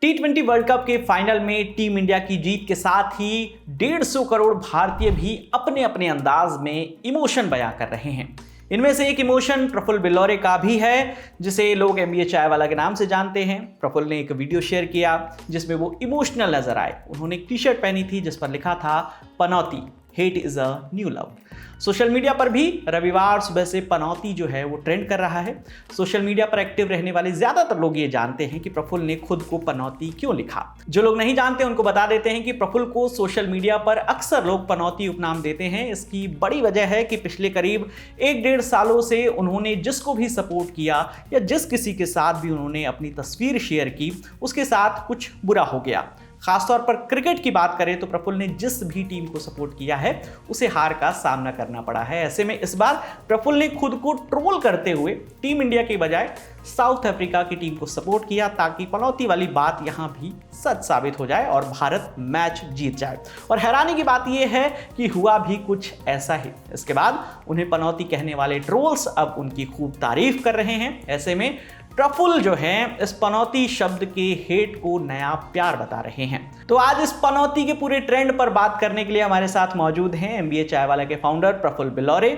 T20 world cup के final में team India की जीत के साथ ही 150 करोड़ भारतीय भी अपने अपने अंदाज में इमोशन बयां कर रहे हैं। इनमें से एक इमोशन प्रफुल्ल बिल्लौरे का भी है, जिसे लोग एमबीए चाय वाला के नाम से जानते हैं। प्रफुल्ल ने एक वीडियो शेयर किया जिसमें वो इमोशनल नजर आए। उन्होंने एक टी शर्ट पहनी थी जिस पर लिखा था पनौती, hate is a new love. Social media पर भी रविवार सुबह से पनौती जो है वो ट्रेंड कर रहा है। सोशल मीडिया पर एक्टिव रहने वाले ज्यादातर लोग ये जानते हैं कि प्रफुल्ल ने खुद को पनौती क्यों लिखा। जो लोग नहीं जानते उनको बता देते हैं कि प्रफुल्ल को सोशल मीडिया पर अक्सर लोग पनौती उपनाम देते हैं। इसकी बड़ी वजह है कि पिछले करीब 1-1.5 सालों से उन्होंने जिसको भी सपोर्ट किया या जिस किसी के साथ भी उन्होंने अपनी तस्वीर शेयर की, उसके साथ कुछ बुरा हो गया। खासतौर पर क्रिकेट की बात करें तो प्रफुल्ल ने जिस भी टीम को सपोर्ट किया है उसे हार का सामना करना पड़ा है। ऐसे में इस बार प्रफुल्ल ने खुद को ट्रोल करते हुए टीम इंडिया के बजाय साउथ अफ्रीका की टीम को सपोर्ट किया, ताकि पनौती वाली बात यहां भी सच साबित हो जाए और भारत मैच जीत जाए। और हैरानी की बात यह है कि हुआ भी कुछ ऐसा ही। इसके बाद उन्हें पनौती कहने वाले ट्रोल्स अब उनकी खूब तारीफ कर रहे हैं। ऐसे में प्रफुल्ल जो हैं इस पनौती शब्द के हेट को नया प्यार बता रहे हैं। तो आज इस पनौती के पूरे ट्रेंड पर बात करने के लिए हमारे साथ मौजूद हैं एमबीए चाय वाला के फाउंडर प्रफुल्ल बिल्लौरे।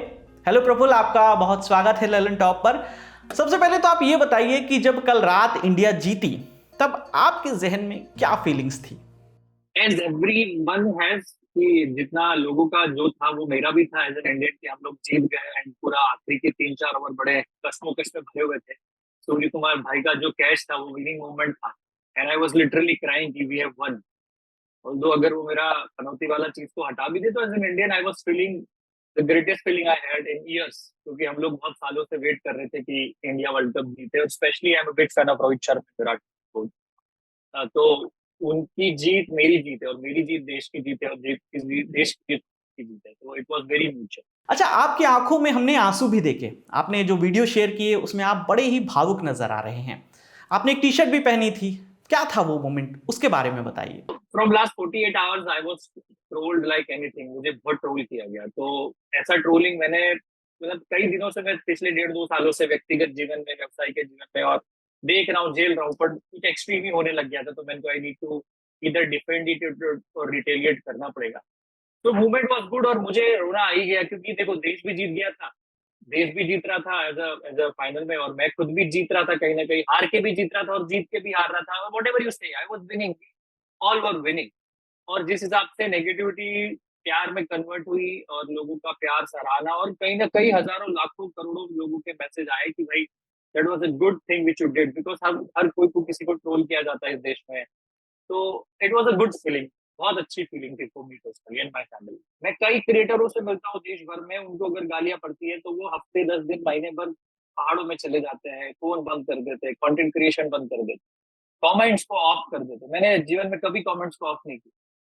हेलो प्रफुल्ल, आपका बहुत स्वागत है ललन टॉप पर। सबसे पहले तो आप ये बताइए कि जब कल रात इंडिया जीती तब आपके जहन में क्या फीलिंग्स थी? एज एवरीवन हैज कि जितना लोगों का जो था वो मेरा भी था एज एन इंडियन कि हम लोग जीत गए एंड पूरा आखिरी के 3-4 ओवर बड़े कश्मोकश में भरे हुए थे। सूर्य कुमार भाई का जो कैच था वो विनिंग मोमेंट था and I was literally crying कि वी हैव वन। ऑल्दो अगर वो मेरा पनौती वाला चीज को हटा भी दे तो as an Indian I was feeling the greatest feeling I had in years, क्योंकि हम लोग बहुत सालों से वेट कर रहे थे कि इंडिया वर्ल्ड कप जीते। और specially I am a big fan of Rohit Sharma, Virat Kohli. तो उनकी जीत मेरी जीत है और मेरी जीत देश की जीत है और देश की जीत की जीत है, तो इट वाज वेरी म्यूचुअल। अच्छा, आपकी आंखों में हमने आंसू भी देखे। आपने जो वीडियो शेयर किए उसमें आप बड़े ही भावुक नजर आ रहे हैं। आपने एक टी शर्ट भी पहनी थी। क्या था वो मोमेंट, उसके बारे में बताइए। From last 48 hours I was trolled like anything. मुझे बहुत ट्रोल किया गया। तो ऐसा ट्रोलिंग मैंने मतलब कई दिनों से, मैं पिछले 1.5-2 सालों से व्यक्तिगत जीवन में, व्यवसायिक जीवन में और देख रहा हूँ, झेल रहा हूँ, पर कुछ एक्सट्रीम ही होने लग गया था। तो मैंने को आई नीड टू इधर डिफेंड इट और रिटेलिएट करना पड़ेगा। तो मूवमेंट वाज गुड और मुझे रोना आ ही गया, क्योंकि देखो देश भी जीत गया था, देश भी जीत रहा था एज अ फाइनल में, और मैं खुद भी जीत रहा था, कहीं ना कहीं हार के भी जीत रहा था और जीत के भी हार रहा था। व्हाटएवर यू से, I was winning, all were winning. और जिस हिसाब से नेगेटिविटी प्यार में कन्वर्ट हुई और लोगों का प्यार सराहना और कहीं ना कहीं हजारों लाखों करोड़ों लोगों के मैसेज आए कि भाई that was a good thing which you did, because हम हर कोई को किसी को ट्रोल किया जाता है इस देश में। तो it was a good feeling, बहुत अच्छी फीलिंग थी for me personally and my family. मैं कई क्रिएटरों से मिलता हूँ देश भर में, उनको अगर गालियां पड़ती है तो वो हफ्ते 10 दिन महीने भर पहाड़ों में चले जाते हैं, फोन बंद कर देते हैं, कंटेंट क्रिएशन बंद कर देते हैं, कमेंट्स को ऑफ कर देते हैं। मैंने जीवन में कभी कमेंट्स को ऑफ नहीं किया,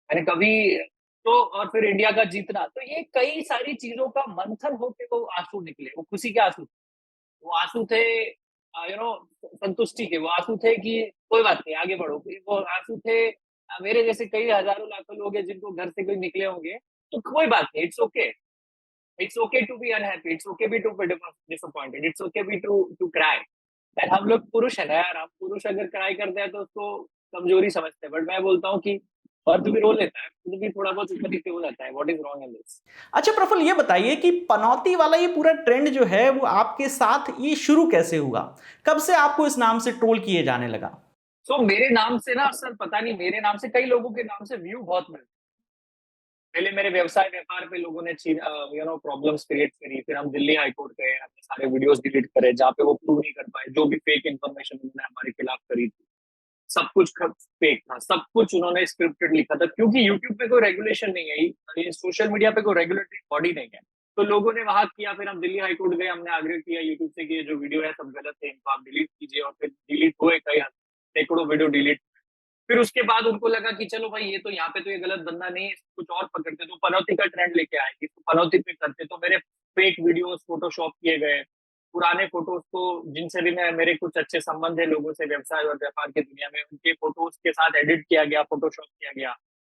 मैंने कभी। तो और फिर इंडिया का जीतना, तो ये कई सारी चीजों का मंथन होके वो आंसू निकले, वो खुशी के आंसू। वो आंसू थे यू नो संतुष्टि के, वो आंसू थे कि कोई बात नहीं आगे बढ़ो। वो आंसू थे मेरे जैसे कई हजारों लाखों लोग हैं जिनको घर से कोई निकले होंगे, तो कोई बात नहीं, it's okay. It's okay to be unhappy, it's okay be to be disappointed, it's okay be to cry. And हम लोग पुरुष है ना यार, हम पुरुष अगर क्राई करते हैं तो उसको कमजोरी समझते हैं, बट मैं बोलता हूँ कि और भी रो लेता है, खुद भी थोड़ा बहुत ऊपर नीचे हो जाता है। What is wrong in this? अच्छा प्रफुल्ल, ये बताइए कि पनौती वाला ये पूरा ट्रेंड जो है वो आपके साथ ये शुरू कैसे हुआ? कब से आपको इस नाम से ट्रोल किए जाने लगा? सो मेरे नाम से ना, सर पता नहीं, मेरे नाम से कई लोगों के नाम से व्यू बहुत मिलते। पहले मेरे व्यवसाय व्यापार पे लोगों ने प्रॉब्लम्स क्रिएट करी, फिर हम दिल्ली हाई कोर्ट गए, हमने सारे वीडियोस डिलीट करे जहाँ पे वो प्रूव नहीं कर पाए, जो भी फेक इन्फॉर्मेशन उन्होंने हमारे खिलाफ करी थी, सब कुछ फेक था, सब कुछ उन्होंने स्क्रिप्टेड लिखा था, क्योंकि यूट्यूब पे कोई रेगुलेशन नहीं है, ये सोशल मीडिया पे कोई रेगुलेटरी बॉडी नहीं है। तो लोगों ने वहां किया, फिर हम दिल्ली हाई कोर्ट गए, हमने आग्रह किया यूट्यूब से कि ये जो वीडियो है सब गलत है, इनको आप डिलीट कीजिए, और फिर डिलीट हुए कई सैकड़ों वीडियो डिलीट। फिर उसके बाद उनको लगा कि चलो भाई ये तो यहाँ पे तो ये गलत बंदा नहीं है, कुछ और पकड़ते, तो पनौती का ट्रेंड लेके आए कि तो पनौती पे करते। तो मेरे फेक वीडियोस फोटोशॉप किए गए, पुराने फोटोज को, जिनसे भी मैं, मेरे कुछ अच्छे संबंध है लोगों से व्यवसाय और व्यापार की दुनिया में, उनके फोटोज के साथ एडिट किया गया, फोटोशॉप किया गया।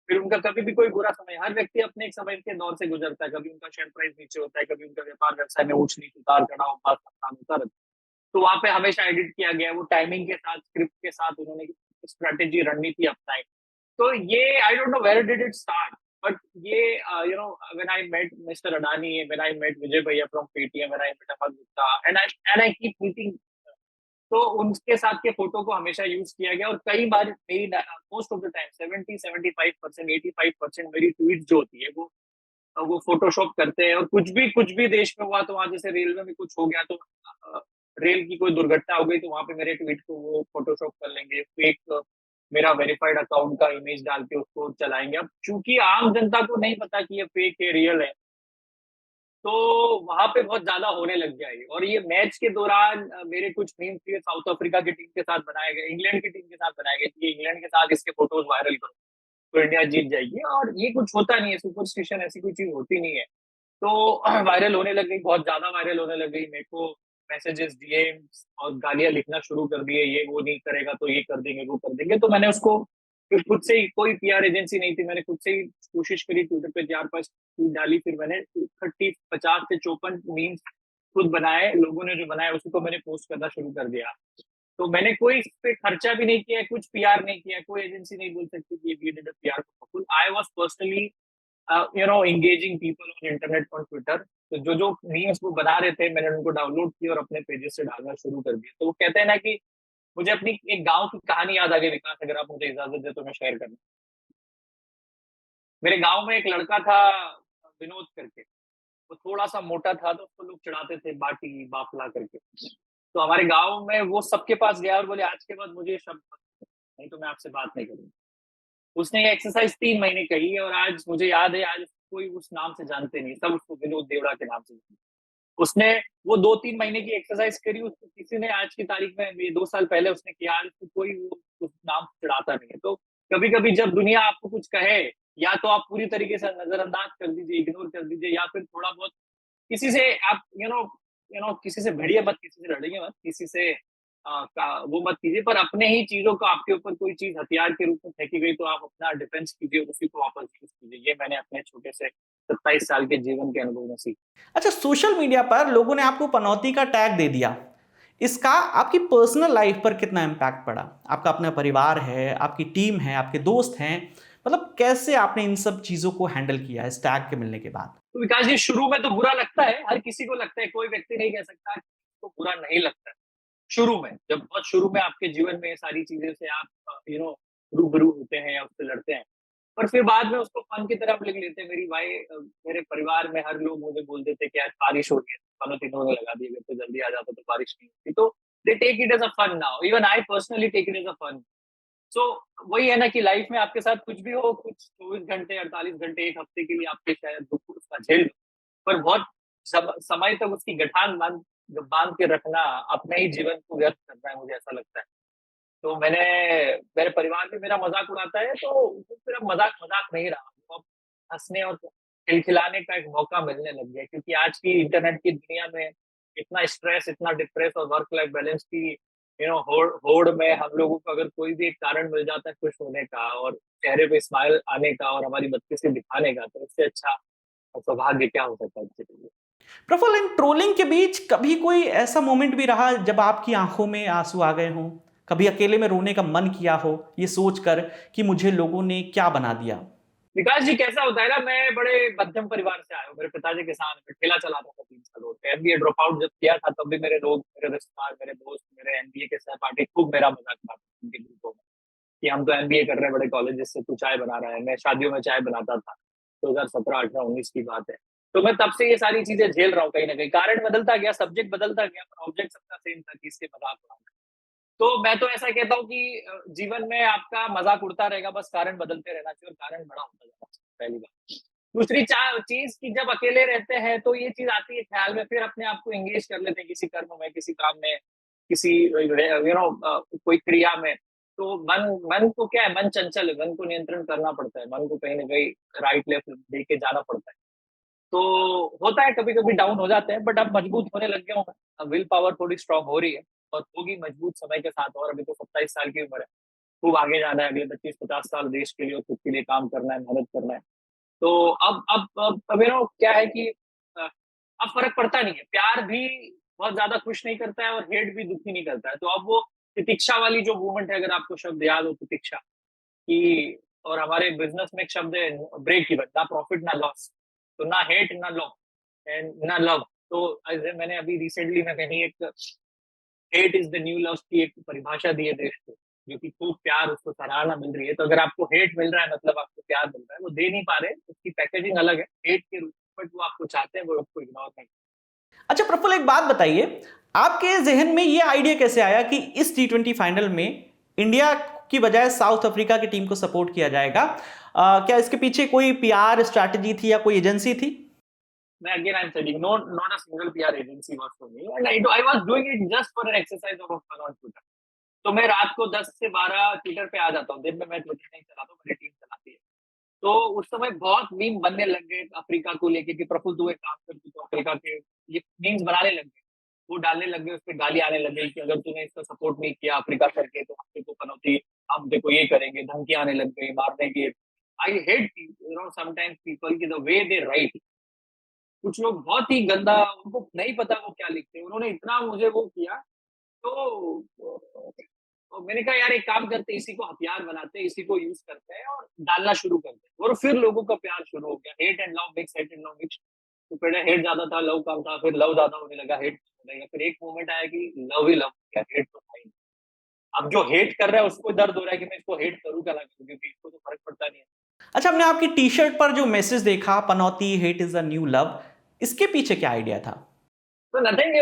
फिर उनका कभी भी कोई बुरा समय, हर व्यक्ति अपने एक समय के दौर से गुजरता है, कभी उनका शेयर प्राइस नीचे होता है, कभी उनका व्यापार व्यवसाय में ऊंच नीच, उतार चढ़ाव, होता रहता है। तो वहां पे हमेशा एडिट किया गया, वो टाइमिंग के साथ, स्क्रिप्ट के साथ उन्होंने स्ट्रेटेजी रणनीति अपनाई। तो ये I don't know where did it start, but ये when I met mister Adani, when I met Vijay भैया from Paytm, when I met Amar Gupta, and I keep meeting, तो उनके साथ के फोटो को हमेशा यूज किया गया। और कई बार मेरी मोस्ट ऑफ द टाइम 70-75%, 85% मेरी ट्वीट जो होती है वो फोटोशॉप करते हैं। और कुछ भी देश में हुआ, तो वहां जैसे रेलवे में कुछ हो गया, तो रेल की कोई दुर्घटना हो गई, तो वहां पे मेरे ट्वीट को वो फोटोशॉप कर लेंगे, फेक मेरा वेरीफाइड अकाउंट का इमेज डाल के उसको चलाएंगे। अब चूंकि आम जनता को नहीं पता कि ये फेक है रियल है, तो वहां पे बहुत ज्यादा होने लग गया ये। और ये मैच के दौरान मेरे कुछ मीम्स थे साउथ अफ्रीका की टीम के साथ बनाए गए, इंग्लैंड की टीम के साथ बनाए गए कि इंग्लैंड के साथ इसके फोटोज वायरल करो तो इंडिया जीत जाएगी। और ये कुछ होता नहीं है, सुपरस्टिशन ऐसी कोई चीज होती नहीं है। तो वायरल होने लग गई, बहुत ज्यादा वायरल होने लग गई। मेरे को मैसेजेस, डीएम्स और गालियां लिखना शुरू कर दिए, ये वो नहीं करेगा तो ये कर देंगे, वो कर देंगे। तो मैंने उसको फिर खुद से ही, कोई पीआर एजेंसी नहीं थी, मैंने खुद से ही कोशिश करी, ट्विटर पे 4-5 ट्वीट डाली, फिर मैंने 50 से 54 मीम्स खुद बनाए। लोगों ने जो बनाया उसी को मैंने पोस्ट करना शुरू कर दिया। तो मैंने कोई इस पे खर्चा भी नहीं किया, कुछ पीआर नहीं किया, कोई एजेंसी नहीं बोल सकती कि we did a PR for. I was personally engaging people on internet, on Twitter। तो जो मीम्स वो बना रहे थे, मैंने उनको डाउनलोड किया और अपने पेजेस से डालना शुरू कर दिया। तो वो कहते हैं ना कि मुझे अपनी एक गांव की कहानी याद आ गई विकास, अगर आप मुझे इजाजत दे तो मैं शेयर करना। मेरे गांव में एक लड़का था विनोद करके, वो थोड़ा सा मोटा था, तो उसको लोग चिढ़ाते थे बाटी बाफला करके। तो हमारे गांव में वो सबके पास गया और बोले आज के बाद मुझे ये शब्द नहीं तो मैं आपसे बात नहीं करूंगा। उसने ये एक्सरसाइज 3 महीने कही है, और आज मुझे याद है, आज कोई उस नाम से जानते नहीं, सब उसको विनोद देवड़ा के नाम से जानते। उसने वो 2-3 महीने की एक्सरसाइज करी, उसको किसी ने आज की तारीख में, ये 2 साल पहले उसने किया, आज उसको कोई वो उस नाम से चिढ़ाता नहीं है। तो कभी कभी जब दुनिया आपको कुछ कहे, या तो आप पूरी तरीके से नजरअंदाज कर दीजिए, इग्नोर कर दीजिए, या फिर थोड़ा बहुत किसी से आप किसी से भिड़िए मत, किसी से लड़िए मत, किसी से वो मत कीजिए, पर अपने ही चीजों को, आपके ऊपर कोई चीज हथियार के रूप में फेंकी गई तो आप अपना डिफेंस कीजिए और उसी को वापस यूज कीजिए। ये मैंने अपने छोटे से 27 साल के जीवन के अनुभव में सीखा। अच्छा, सोशल मीडिया पर लोगों ने आपको पनौती का टैग दे दिया, इसका आपकी पर्सनल लाइफ पर कितना इम्पैक्ट पड़ा? आपका अपना परिवार है, आपकी टीम है, आपके दोस्त हैं, मतलब कैसे आपने इन सब चीज़ों को हैंडल किया इस टैग के मिलने के बाद? तो विकास जी, शुरू में तो बुरा लगता है, हर किसी को लगता है, कोई व्यक्ति नहीं कह सकता तो बुरा नहीं लगता है। शुरू में, जब बहुत शुरू में आपके जीवन में ये सारी चीजें से आप रूबरू होते हैं या उससे लड़ते हैं, पर फिर बाद में उसको फन की तरफ लिख लेते हैं। मेरे परिवार में हर लोग मुझे बोल देते कि आज बारिश हो रही है, खाना तीनों ने लगा दिया, अगर तो जल्दी आ जाता तो बारिश नहीं होती। तो they take it as a fun now, even I personally take it as a fun. So वही है ना कि लाइफ में आपके साथ कुछ भी हो, कुछ 24 घंटे, 48 घंटे, एक हफ्ते के लिए आपके शायद दुख उसका झेल लो, पर बहुत समय तक उसकी गठान बांध के रखना अपने ही जीवन को व्यर्थ करना है, मुझे ऐसा लगता है। तो मेरे परिवार भी मेरा मजाक उड़ाता है, तो फिर अब मजाक मजाक नहीं रहा, तो अब हंसने और खिलखिलाने का एक मौका मिलने लग गया, क्योंकि आज की इंटरनेट की दुनिया में इतना स्ट्रेस, इतना डिप्रेस और वर्क लाइफ बैलेंस की होड़ में हम लोगों को अगर कोई भी एक कारण मिल जाता है खुश होने का और चेहरे पे स्माइल आने का और हमारी बत्ती दिखाने का, तो इससे अच्छा सौभाग्य क्या हो सकता है किसी के लिए। प्रफुल्ल, इन ट्रोलिंग के बीच कभी कोई ऐसा मोमेंट भी रहा जब आपकी आंखों में आंसू आ गए हों? कभी अकेले में रोने का मन किया हो, ये सोचकर कि मुझे लोगों ने क्या बना दिया? विकास जी, कैसा होता है ना, मैं बड़े मध्यम परिवार से आया हूँ। मेरे पिताजी किसान हैं, मैं ठेला चलाता था 3 साल और एमबीए ड्रॉप आउट जब किया था, तब भी मेरे लोग, मेरे रिश्तेदार, मेरे दोस्त, मेरे एमबीए के सहपाठी खूब मेरा मजाक उड़ाते उनके ग्रुपों में कि हम तो एमबीए कर रहे हैं बड़े कॉलेज से, तू चाय बना रहा है। मैं शादियों में चाय बनाता था, 2017, 18, 19 की बात है। तो मैं तब से ये सारी चीजें झेल रहा हूँ, कहीं ना कहीं कारण बदलता गया, सब्जेक्ट बदलता गया, पर ऑब्जेक्ट सबका सेम था कि इसके मजाक उड़ाना। तो मैं तो ऐसा कहता हूँ कि जीवन में आपका मजाक उड़ता रहेगा, बस कारण बदलते रहना चाहिए और कारण बड़ा होता जाना चाहिए, पहली बात। दूसरी चीज कि जब अकेले रहते हैं तो ये चीज आती है ख्याल में, फिर अपने आप को एंगेज कर लेते हैं किसी कर्म में, किसी काम में, किसी कोई क्रिया में। तो मन को क्या है, मन चंचल है, मन को नियंत्रण करना पड़ता है, मन को कहीं ना कहीं राइट लेफ्ट लेके जाना पड़ता है। तो होता है कभी कभी डाउन हो जाते हैं, बट अब मजबूत होने लग गया हूँ मैं, अब विल पावर थोड़ी स्ट्रांग हो रही है और होगी मजबूत समय के साथ। और अभी तो 27 साल की उम्र है, खूब आगे जाना है, अगले 25-50 साल देश के लिए और खुद के लिए काम करना है, मेहनत करना है। तो अब क्या है कि अ, अब फर्क पड़ता नहीं है, प्यार भी बहुत ज्यादा खुश नहीं करता है और हेट भी दुखी नहीं करता है। तो अब वो तितिक्षा वाली जो मूवमेंट है, अगर आपको शब्द याद हो, तितिक्षा कि, और हमारे बिजनेस में एक शब्द है ब्रेक इवन, ना प्रॉफिट ना लॉस, तो ना हेट ना लव एंड ना लव। तो मैंने अभी रिसेंटली में कहीं एक hate is the new love की एक परिभाषा दी है देश को, जो कि खूब प्यार, उसको सराहना मिल रही है। तो अगर आपको हेट मिल रहा है मतलब आपको प्यार मिल रहा है, वो दे नहीं पा रहे, उसकी पैकेजिंग अलग है हेट के रूप में, बट वो आपको चाहते हैं, वो आपको इग्नोर नहीं। अच्छा प्रफुल्ल, एक बात बताइए, आपके जहन में ये आइडिया कैसे आया कि इस T20 फाइनल में इंडिया की बजाय साउथ अफ्रीका की टीम को सपोर्ट किया जाएगा? क्या इसके पीछे कोई पीआर स्ट्रैटेजी थी या कोई एजेंसी थी? मैं again I'm telling, not a single PR agency was for me, and I was doing it just for an exercise of fun on Twitter। तो मैं रात को 10 से 12 ट्विटर पे आ जाता हूँ, दिन में मैं ट्विटर नहीं चलाता हूँ, मेरी टीम चलाती है। तो उस समय बहुत मीम बनने लग गए अफ्रीका को लेके कि प्रफुल्ल तू एक काम कर, तू तो अफ्रीका के ये मीम्स बनाने लग गए, वो डालने लग गए, उस पर गाली आने लग गई कि अगर तूने इसका सपोर्ट नहीं किया अफ्रीका करके तो हम देखो पनौती, हम देखो ये करेंगे, धमकी आने लग गई, मारने की। आई हेट समटाइम्स पीपल की द वे दे राइट। कुछ लोग बहुत ही गंदा, उनको नहीं पता वो क्या लिखते हैं, उन्होंने इतना मुझे वो किया। तो मैंने कहा यार एक काम करते, इसी को हथियार बनाते हैं, इसी को यूज करते हैं और डालना शुरू करते हैं, और फिर लोगों का प्यार शुरू हो गया। Hate and love mix, hate and love mix. तो पहले हेट ज्यादा था, लव कम था, फिर लव ज्यादा होने लगा, हेट होने लगा, फिर एक मोमेंट आया कि लव ही लव हो गया, हेट तो था ही नहीं। अब जो हेट कर रहा है उसको दर्द हो रहा है कि मैं इसको हेट करूँ क्या ना करूँ, क्योंकि इसको तो फर्क पड़ता नहीं है। अच्छा, हमने आपकी टी शर्ट पर जो मैसेज देखा, पनौती hate is a new love, इसके पीछे क्या आइडिया था? तो नथिंग,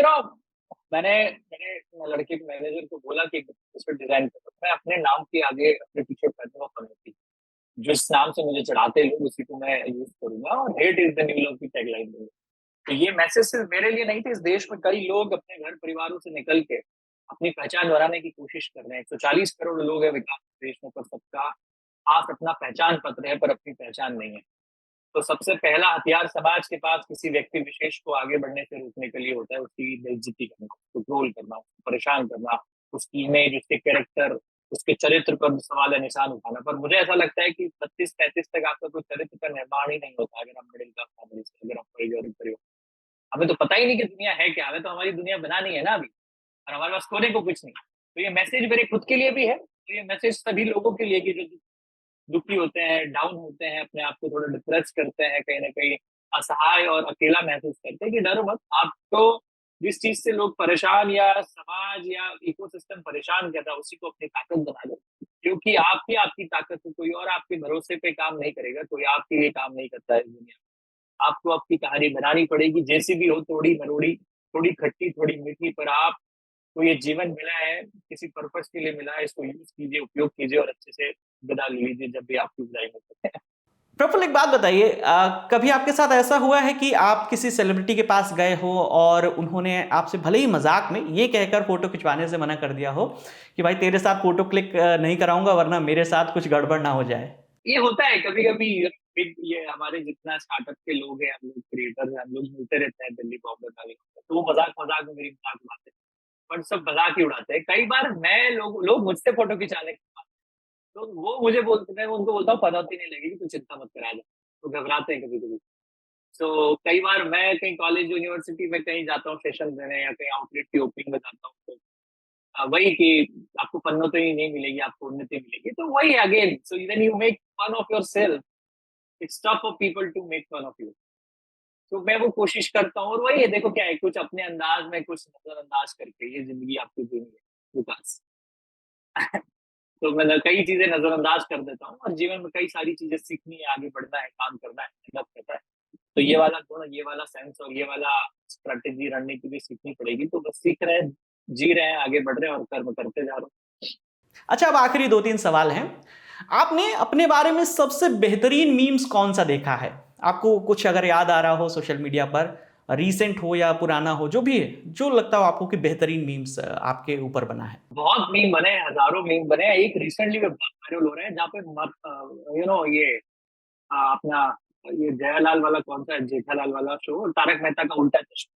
मैंने मैंने लड़के के मैनेजर को बोला कि इस पर डिजाइन करो, मैं अपने नाम के आगे अपने टी शर्ट पहनूंगा पनौती, जिस नाम से मुझे चढ़ाते लोग उसी को मैं यूज करूंगा, और hate is the new love की टैगलाइन दूंगा। तो ये मैसेज सिर्फ मेरे लिए नहीं थे, इस देश में कई लोग अपने घर परिवारों से निकल के अपनी पहचान बनाने की कोशिश कर रहे हैं। 140 करोड़ लोग हैं विकास देश में, पर सबका पास अपना पहचान पत्र है, पर अपनी पहचान नहीं है। तो सबसे पहला हथियार समाज के पास किसी व्यक्ति विशेष को आगे बढ़ने से रोकने के लिए होता है उसकी बेइज्जती करना, उसको ट्रोल करना, उसको परेशान करना, उसकी इमेज, उसके कैरेक्टर, उसके चरित्र पर सवाल या निशान उठाना। पर मुझे ऐसा लगता है कि 32-33 तक आपका कोई चरित्र का निर्माण ही नहीं होता अगर आप मिडिल क्लास फैमिली से, अगर आप कोई गरीब परिवार। हमें तो पता ही नहीं कि दुनिया है क्या, हमें तो हमारी दुनिया बनानी है ना अभी, और हमारे पास खोने को कुछ नहीं। तो ये मैसेज मेरे खुद के लिए भी है, तो ये मैसेज सभी लोगों के लिए कि जो दुखी होते हैं, डाउन होते हैं, अपने आप को थोड़ा डिप्रेस करते हैं, कहीं ना कहीं असहाय और अकेला महसूस करते हैं, कि डरो मत। आपको जिस चीज से लोग परेशान या समाज या इकोसिस्टम परेशान कर रहा है, उसी को अपनी ताकत बना लो, क्योंकि आपकी ताकत है, कोई और आपके भरोसे पे काम नहीं करेगा, कोई आपके लिए काम नहीं करता है इस दुनिया में। आपको आपकी कहानी बनानी पड़ेगी, जैसी भी हो, थोड़ी मरोड़ी, थोड़ी खट्टी, थोड़ी मीठी, पर आपको ये जीवन मिला है, किसी पर्पस के लिए मिला है, इसको यूज कीजिए, उपयोग कीजिए, और अच्छे से विदा ले लीजिए जब भी आपकी विदाई हो सकते हैं। प्रफुल्ल, एक बात बताइए, कभी आपके साथ ऐसा हुआ है कि आप किसी सेलिब्रिटी के पास गए हो और उन्होंने आपसे भले ही मजाक में ये कहकर फोटो खिंचवाने से मना कर दिया हो कि भाई तेरे साथ फोटो क्लिक नहीं कराऊंगा वरना मेरे साथ कुछ गड़बड़ ना हो जाए? ये होता है कभी कभी। ये हमारे जितना स्टार्टअप के लोग हैं, हम लोग क्रिएटर हैं, हम लोग मिलते रहते हैं दिल्ली बॉम्बे वाले, तो वो मजाक मजाक में मेरी मजाक उड़ाते हैं, बट सब मजाक ही उड़ाते हैं। कई बार मैं लोग मुझसे फोटो खिंचाने के बाद, तो वो मुझे बोलते, मैं उनको बोलता हूँ पनौती नहीं लगेगी, तू चिंता मत करा जा। तो घबराते हैं कभी कभी। तो कई बार मैं कहीं कॉलेज यूनिवर्सिटी में कहीं जाता हूँ सेशन देने, या कहीं आउटलेट की ओपनिंग में जाता हूँ, तो वही कि आपको पन्नों ही नहीं मिलेगी, आपको उन्नति मिलेगी। तो वही again, so when you make fun of yourself, it's tough for people to make fun of you. तो मैं वो कोशिश करता हूँ, और वही है, देखो क्या है, कुछ अपने अंदाज में, कुछ नजरअंदाज करके ये जिंदगी आपको देनी है विकास। तो मैं कई चीजें नजरअंदाज कर देता हूँ, और जीवन में कई सारी चीजें सीखनी है, आगे बढ़ना है, काम करना है, मेहनत करना है। तो ये वाला गुण, ये वाला सेंस और ये वाला स्ट्रेटेजी रणनीति भी सीखनी पड़ेगी। तो बस सीख रहे हैं, जी रहे हैं, आगे बढ़ रहे हैं, और कर्म करते जा रहे हैं। अच्छा, अब आखिरी 2-3 सवाल हैं। आपने अपने बारे में सबसे बेहतरीन मीम्स कौन सा देखा है? आपको कुछ अगर याद आ रहा हो सोशल मीडिया पर, रीसेंट हो या पुराना हो, जो भी है, जो लगता हो आपको कि बेहतरीन मीम्स आपके ऊपर बना है। बहुत मीम बने हैं, हजारों मीम बने हैं। एक रिसेंटली में बहुत वायरल हो रहे हैं, जहाँ पे ये अपना ये जयालाल वाला, कौन सा है, जेठालाल वाला शो, तारक मेहता का उल्टा चश्मा।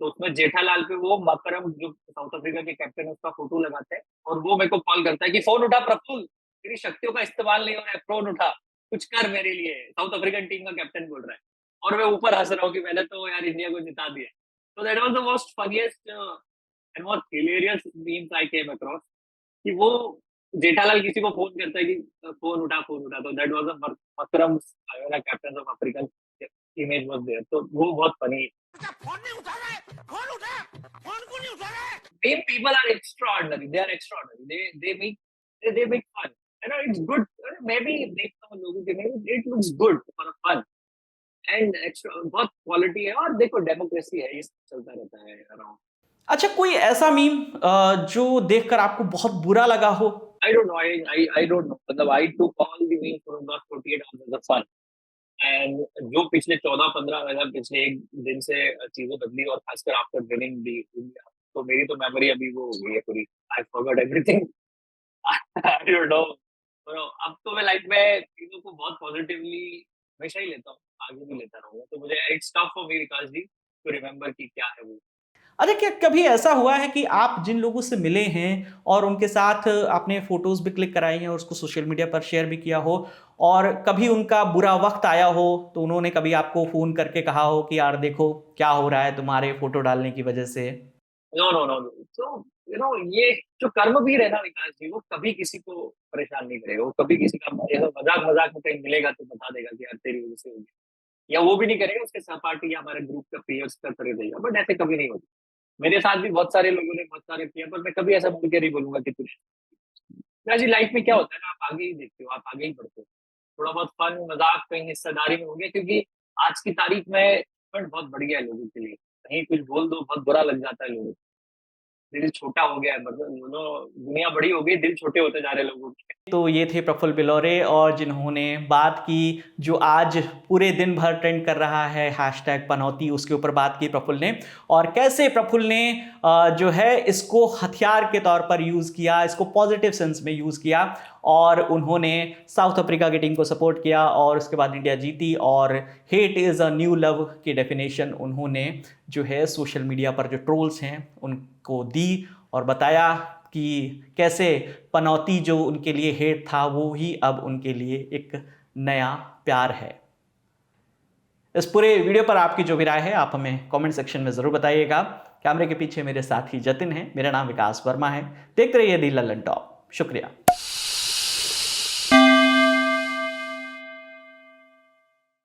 तो उसमें जेठालाल पे वो मकरम, जो साउथ अफ्रीका के कैप्टन है, उसका फोटो लगाते हैं, और वो मेरे को कॉल करता है कि फोन उठा प्रफुल्ल, तेरी शक्तियों का इस्तेमाल नहीं हो रहा है, फोन उठा, कुछ कर मेरे लिए। साउथ अफ्रीकन टीम का कैप्टन बोल रहा है, और मैं ऊपर हंस रहा हूँ कि मैंने तो यार इंडिया को जिता दिया। तो that was the most funniest and most hilarious memes I came across. कि वो जेठालाल किसी को फोन करता है कि फोन उठा, तो that was a Markram captain of African image was there, तो वो बहुत फनी। फोन नहीं उठा रहा है, फोन उठा, फोन क्यों नहीं उठा रहा है? They people are extraordinary. They are extraordinary. They make fun. You know, it's good. मैं भी देखता हूँ लोगों के में, it looks good for a fun and extra बहुत क्वालिटी है, और देखो डेमोक्रेसी है, ये सब चलता रहता है around. अच्छा, कोई ऐसा मीम जो देखकर आपको बहुत बुरा लगा हो? I don't know. I don't know. मतलब I took all the memes from those 48 hours as a fun. And जो पिछले 14-15 मतलब पिछले एक दिन से चीजें बदली, और खासकर आफ्टर विनिंग दी इंडिया, तो मेरी तो मेमोरी अभी वो हो गई है पूरी। I forgot everything. I don't no. तो अब तो मैं लाइफ में चीजों को बहुत पॉजिटिवली हमेशा ही लेता हूँ, आगे भी लेता रहूंगा, तो मुझे it's tough for me Vikas ji to remember कि क्या है वो। अच्छा, क्या कभी ऐसा हुआ है कि आप जिन लोगों से मिले हैं और उनके साथ आपने फोटोज भी क्लिक कराई हैं और उसको सोशल मीडिया पर शेयर भी किया हो, और कभी उनका बुरा वक्त आया हो तो उन्होंने कभी आपको फोन करके कहा हो कि यार देखो क्या हो रहा है तुम्हारे फोटो डालने की वजह से? No no no. तो यू नो, ये जो कर्मवीर है ना विकास जी, वो कभी किसी को परेशान नहीं करेगा, वो कभी किसी का मजाक मजाक में कहीं मिलेगा तो बता देगा कि यार तेरी वजह से हो गया, या वो भी नहीं करेगा, उसके सहपाठी या हमारे ग्रुप का पीयर्स का करे देगा, बट ऐसे कभी नहीं होता। मेरे साथ भी बहुत सारे लोगों ने बहुत सारे किया, पर मैं कभी ऐसा बोल के नहीं बोलूंगा कि तुझे। वैसे लाइफ में क्या होता है ना, आप आगे ही देखते हो, आप आगे ही बढ़ते हो, थोड़ा बहुत फन मजाक कहीं हिस्सेदारी में हो गया, क्योंकि आज की तारीख में फंड बहुत बढ़ गया है लोगों के लिए, कहीं कुछ बोल दो बहुत बुरा लग जाता है लोगों को। दिल छोटा हो गया है, मतलब दुनिया बड़ी हो गई, दिल छोटे होते जा रहे हैं लोगों के। तो ये थे प्रफुल्ल बिलोरे, और जिन्होंने बात की जो आज पूरे दिन भर ट्रेंड कर रहा है हैशटैग पनौती, उसके ऊपर बात की प्रफुल्ल ने, और कैसे प्रफुल्ल ने जो है इसको हथियार के तौर पर यूज़ किया, इसको पॉजिटिव सेंस में यूज़ किया, और उन्होंने साउथ अफ्रीका की टीम को सपोर्ट किया और उसके बाद इंडिया जीती, और hate is a new love की डेफिनेशन उन्होंने जो है सोशल मीडिया पर जो ट्रोल्स हैं उनको दी, और बताया कि कैसे पनौती जो उनके लिए हेट था वो ही अब उनके लिए एक नया प्यार है। इस पूरे वीडियो पर आपकी जो भी राय है आप हमें कमेंट सेक्शन में ज़रूर बताइएगा। कैमरे के पीछे मेरे साथी जतिन हैं, मेरा नाम विकास वर्मा है। देखते रहिए दी लल्लन टॉप। शुक्रिया।